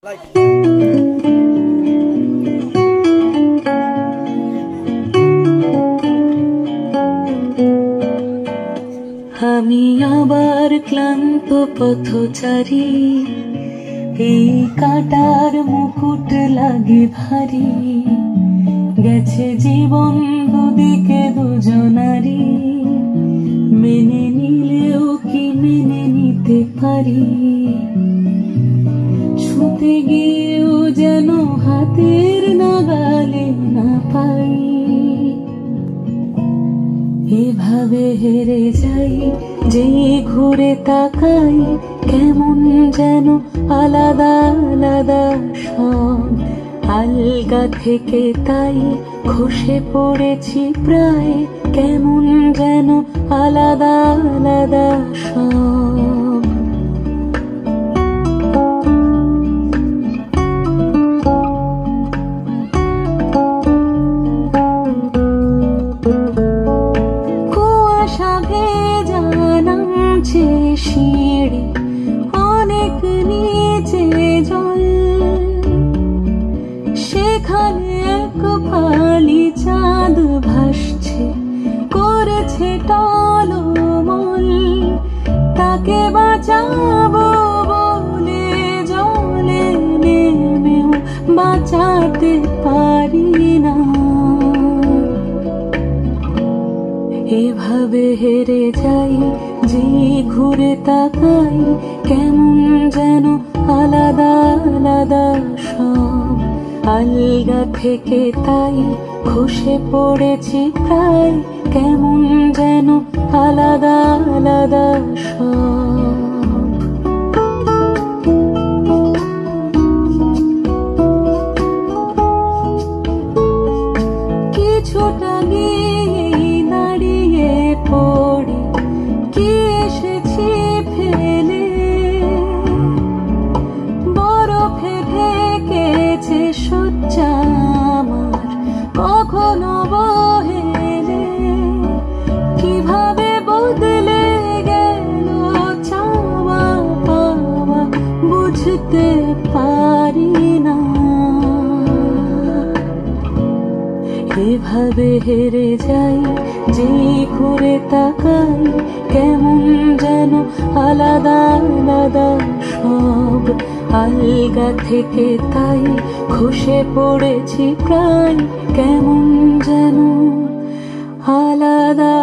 আমি আবার ক্লান্ত পথচারী, এই কাটার মুকুট লাগে ভারী। গেছে জীবন দুদিকে দুজনারি, মেনে নিলেও কি মেনে নিতে পারি? ছুতে গিয়েও যেন হাতের নাগালে না পাই। এভাবে হেরে যাই, যে ঘুরে তাকাই, কেমন যেন আলাদা আলাদা সব। আলগা থেকে তাই খসে পড়েছি প্রায়, কেমন যেন আলাদা আলাদা সব। কুয়াশা ভেজা নামছে সিঁড়ি, অনেক নিচে জল। সেখানে এক ফালি চাঁদ ভাসছে, করেছে টলমল। তাকে বাঁচাবো বলে জলে নেমেও বাঁচাতে পারি না। এভাবে হেরে যাই, যে ঘুরে তাকাই, কেমন যেন আলাদা আলাদা সব। আলগা থেকে তাই খসে পড়েছি প্রায়, কেমন যেন আলাদা আলাদা সব। কিছুটা গিয়ে দাঁড়িয়ে পড়ি, কি এসেছি ফেলে। বরফে ঢেকেছে শয্যা আমার, কখনো বহেলে। কিভাবে বদলে গেল চাওয়া পাওয়া, বুঝতে পারি না। এভাবে হেরে যাই, যে ঘুরে তাকাই, কেমন যেন আলাদা আলাদা সব। আলগা থেকে তাই খসে পড়েছি প্রায়, কেমন যেন আলাদা